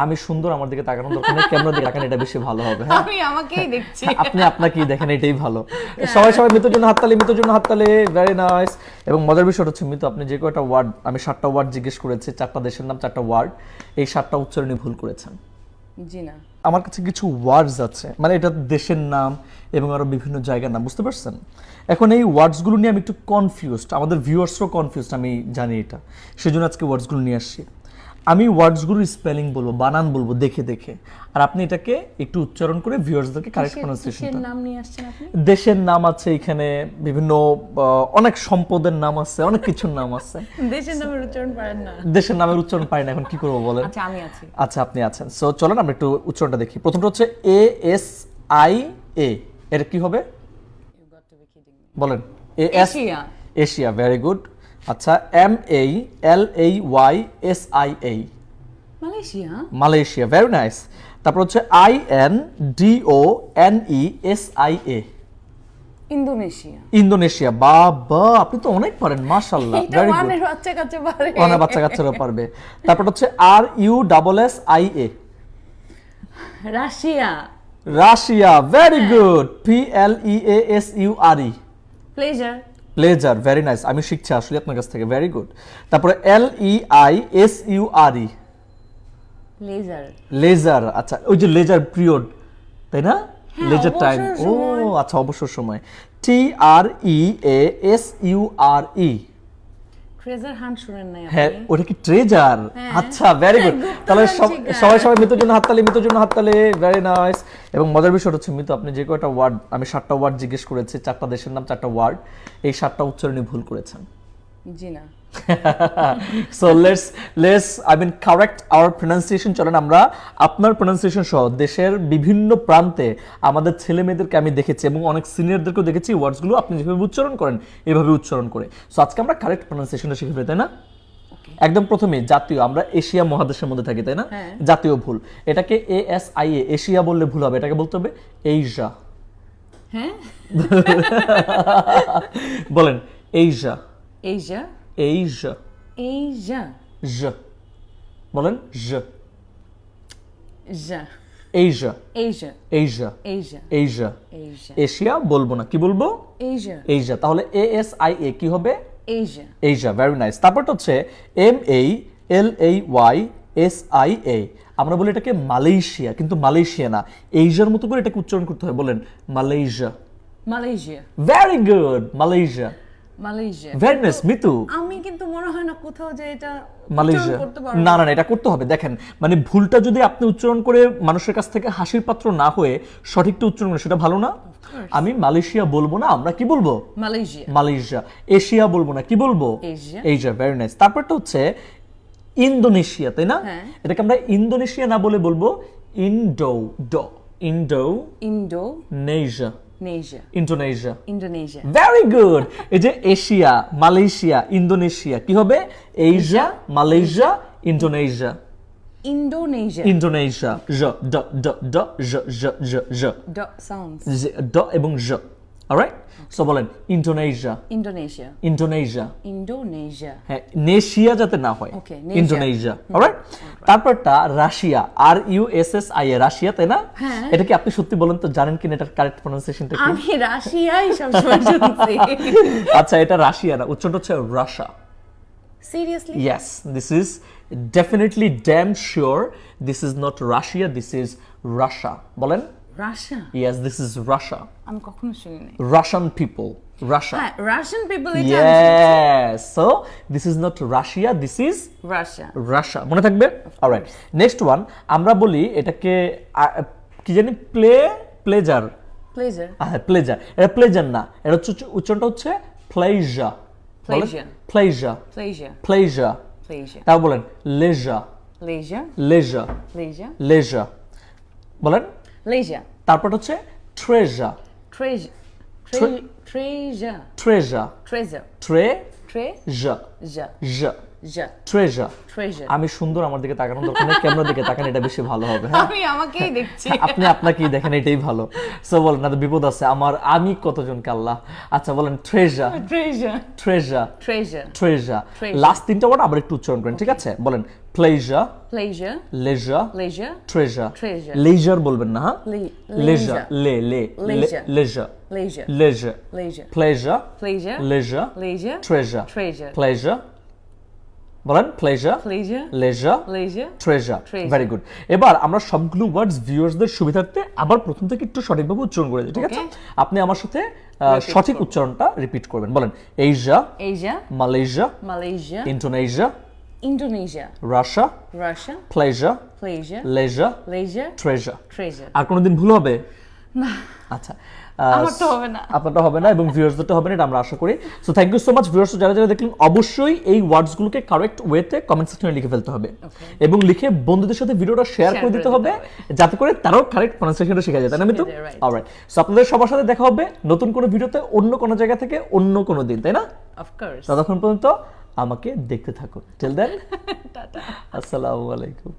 আমি সুন্দর, আমার দিকে তাকানোর দরকার নেই, ক্যামেরার দিকে তাকান, এটা বেশি ভালো হবে। হ্যাঁ আমি আমাকেই দেখছি। আপনি আপনাকেই দেখেন, এটাই ভালো। সবাই মিতুর জন্য হাততালি, মিতুর জন্য হাততালি, ভেরি নাইস। এবং মজার বিষয় হচ্ছে মিতু, আপনি যে কয়টা ওয়ার্ড, আমি 7টা ওয়ার্ড জিজ্ঞেস করেছি, 4টা দেশের নাম, 4টা ওয়ার্ড, এই 7টা উচ্চারণই ভুল করেছেন। জি না, আমার কাছে কিছু ওয়ার্ডস আছে, মানে এটা দেশের নাম এবং আরো বিভিন্ন জায়গার নাম, বুঝতে পারছেন? এখন এই ওয়ার্ডসগুলো নিয়ে আমি একটু কনফিউজড, আমাদের ভিউয়ার্সরাও কনফিউজড, আমি জানি এটা, সেজন্য আজকে ওয়ার্ডসগুলো নিয়ে আসছি। আমি ওয়ার্ডসগুলোর স্পেলিং বলবো, বানান বলবো দেখে দেখে, আর আপনি এটাকে একটু উচ্চারণ করে ভিউয়ার্সদেরকে কারেক্ট কিসের প্রনাউন্সিয়েশনটা। নাম নিয়ে আসছেন আপনি? দেশের নাম আছে এখানে, বিভিন্ন অনেক সম্পদের নাম আছে, অনেক কিছুর নাম আছে। দেশের নামের উচ্চারণ পারেন না? দেশের নামের উচ্চারণ পারি না, এখন কি করবো বলেন? আচ্ছা আমি আছি। আচ্ছা আপনি আছেন, সো চলেন আমরা একটু উচ্চারণটা দেখি। প্রথমটা হচ্ছে ASIA, এটা কি হবে বলেন? এশিয়া। Asia, very good. আচ্ছা MALAYSIA, Malaysia. Malaysia, very nice. তারপর হচ্ছে INDONESIA, ইন্দোনেশিয়া। ইন্দোনেশিয়া। বাবা, আপনি তো অনেক পারেন, মাশাআল্লাহ, এটা ভেরি গুড। ওয়ানের বাচ্চা কাচ্চা পারে। অনেক বাচ্চা কাচ্চারা পারবে। তারপর হচ্ছে RUSSIA, Russia. Russia, very good. PLEASURE, pleasure. Pleasure, very nice. আমি শিখছি আসলে আপনার কাছ থেকে, ভেরি গুড। তারপরে LEISURE, লেজার। লেজার। আচ্ছা, ওই যে লেজার পিরিয়ড, তাই না? হ্যাঁ, লেজার টাইম, অবসর ও সময়। আচ্ছা, অবসর সময়। TREASURE, ট্রেজার হান্ট শুনেন নাই হ্যাঁ, আপনি? ওটা কি ট্রেজার? হ্যাঁ। আচ্ছা, ভেরি গুড। গুপ্তধন তাহলে শিকার। সবাই মিতুর জন্য হাততালি, মিতুর জন্য হাততালি, ভেরি নাইস। এবং মজার বিষয় হচ্ছে মিতু, আপনি যে কয়টা ওয়ার্ড, আমি 7টা ওয়ার্ড জিজ্ঞেস করেছি, 4টা দেশের নাম, 4টা ওয়ার্ড, এই 7টা উচ্চারণই ভুল করেছেন। জি না। So let's correct our pronunciation. চলেন আমরা আপনার প্রনাউন্সিয়েশন সহ দেশের বিভিন্ন প্রান্তে আমাদের ছেলে মেয়েদেরকে আমি দেখেছি এবং অনেক সিনিয়রদেরকেও দেখেছি, ওয়ার্ডসগুলো আপনি যেভাবে উচ্চারণ করেন এভাবে উচ্চারণ করে। সো আজকে আমরা কারেক্ট প্রনাউন্সিয়েশনটা শিখে ফেলি, তাই না? একদম প্রথমে জাতীয়, আমরা এশিয়া মহাদেশের মধ্যে থাকি, তাই না? হ্যাঁ। জাতীয় ভুল, এটাকে ASIA, এশিয়া বললে ভুল হবে, এটাকে বলতে হবে এশিয়া। হ্যাঁ, বলেন এশিয়া, এশিয়া। Asia, Asia. জ বলেন, জ, যা। Asia, Asia. Asia, Asia. Asia. Asia. Asia বলবো না, কি বলবো? এশিয়া। এশিয়া। তাহলে ASIA কি হবে? এশিয়া। Asia, very nice. তারপরটা হচ্ছে MALAYSIA, আমরা বলি এটাকে মালয়েশিয়া, কিন্তু মালয়েশিয়া না, এশিয়ার মতো করে এটাকে উচ্চারণ করতে হয়, বলেন Malaysia. Malaysia. Very good, Malaysia, Malaysia. Very nice. Mitu, আমি কিন্তু মনে হয় না কোথাও যে এটা মালয়েশিয়া, উচ্চারণ করতে পারবো। না না না, এটা করতে হবে। দেখেন, মানে ভুলটা যদি আপনি উচ্চারণ করে মানুষের কাছ থেকে হাসির পাত্র না হয়ে সঠিকটা উচ্চারণ করেন, সেটা ভালো না? আমি মালয়েশিয়া বলবো না, আমরা কি বলবো? মালয়েশিয়া। মালয়েশিয়া। এশিয়া বলবো না, কি বলবো? এশিয়া। Asia, very nice. তারপরটা হচ্ছে ইন্দোনেশিয়া, তাই না? হ্যাঁ। এটাকে আমরা ইন্দোনেশিয়া না বলে বলবো Indo, Indonesia. Indonesia. Indonesia. Very good. এই যে এশিয়া, মালয়েশিয়া, ইন্দোনেশিয়া, কি হবে? Asia, Malaysia, Indonesia. Indonesia. Indonesia, জ ড ড ড জ জ জ জ, ড সাউন্ডস। ড এবং জ, অলরাইট? সো বলেন ইন্দোনেশিয়া, ইন্দোনেশিয়া। ইন্দোনেশিয়া। ইন্দোনেশিয়া। হ্যাঁ, নেশিয়া যাতে না হয়, Okay, নেশিয়া। Indonesia, alright? তারপরটা রাশিয়া, RUSSIA, রাশিয়া, তাই না? হ্যাঁ। এটা কি আপনি সত্যি বলেন তো, জানেন কিনা এটার কারেক্ট প্রনাউন্সিয়েশনটা কি? আমি রাশিয়াই সবসময় শুনছি। আচ্ছা, এটা রাশিয়া না, উচ্চারণ হচ্ছে রাশা। Seriously? Yes, this is definitely damn sure this is not Russia, this is Russia. বলেন? Russia? Yes, this is Russia. আমি কখনো শুনিনি। Russian people, Russia. হ্যাঁ, রাশিয়ান পিপল এটা আমি শুনছি। Yes, so this is not Russia, this is Russia. Russia, মনে থাকবে? অলরাইট, নেক্সট ওয়ান, আমরা বলি এটাকে কি জানি, প্লেজার। প্লেজার। হ্যাঁ, প্লেজার। এটা প্লেজার না, এটা হচ্ছে উচ্চারণটা হচ্ছে pleasure. Pleasure. Pleasure, pleasure. Pleasure. Pleasure. তাও বলেন leisure, leisure. Leisure, leisure. Leisure. বলেন। লেজার। তারপর হচ্ছে treasure, treasure. Treasure. Treasure, treasure. Treasure, treasure. জ, জা। জ, ট্রেজার। treasure. আমি সুন্দর, আমার দিকে তাকানোর দরকার নেই, ক্যামেরার দিকে তাকান, এটা বেশি ভালো হবে। হ্যাঁ, আমি আমাকেই দেখছি। আপনি আপনাকেই দেখেন, এটাই ভালো। সো বলেন, না তো বিপদ আছে আমার, আমি কতজনকে আল্লাহ। আচ্ছা বলেন, treasure, treasure, treasure, treasure, treasure. Treasure. Last তিনটা ওয়ার্ড আবার একটু উচ্চারণ করেন, ঠিক আছে? বলেন, pleasure, pleasure, leisure, leisure, treasure. Treasure. Leisure বলবেন না, হ্যাঁ? Leisure, leisure, leisure, Leisure. Leisure, leisure, leisure, leisure, pleasure, pleasure, leisure, leisure, treasure, treasure, pleasure. বলেন, pleasure, pleasure, leisure, leisure, treasure. Treasure. Very good. এবার আমরা সবগুলো ওয়ার্ডস ভিউয়ার্সদের সুবিধার্থে আবার প্রথম থেকে একটু সঠিকভাবে উচ্চারণ করে দিই, ঠিক আছে? আপনি আমার সাথে সঠিক উচ্চারণটা রিপিট করবেন। বলেন, Asia, Asia, Malaysia, Malaysia, Indonesia, Indonesia, Russia, Russia, pleasure, pleasure, leisure, leisure, treasure. treasure. আর কোনোদিন ভুল হবে না? আচ্ছা, আমার তো হবে না। আপনারটা হবে না এবং ভিউয়ার্সদেরটা হবে না, এটা আমরা আশা করি। So thank you so much viewers, যারা যারা দেখলেন অবশ্যই এই ওয়ার্ডসগুলোকে কারেক্ট ওয়েতে কমেন্ট সেকশনে লিখে ফেলতে হবে এবং লিখে বন্ধুদের সাথে ভিডিওটা শেয়ার করে দিতে হবে, যাতে করে তারাও কারেক্ট প্রনাউন্সিয়েশনটা শিখে যায়, তাই না মিতু? শিখে যায়, right. অলরাইট। সো আপনাদের সবার সাথে দেখা হবে নতুন কোনো ভিডিওতে, অন্য কোনো জায়গা থেকে, অন্য কোনো দিন, তাই না? Of course. ততক্ষণ পর্যন্ত আমাকে দেখতে থাকুন। টিল দেন, আসসালামু আলাইকুম।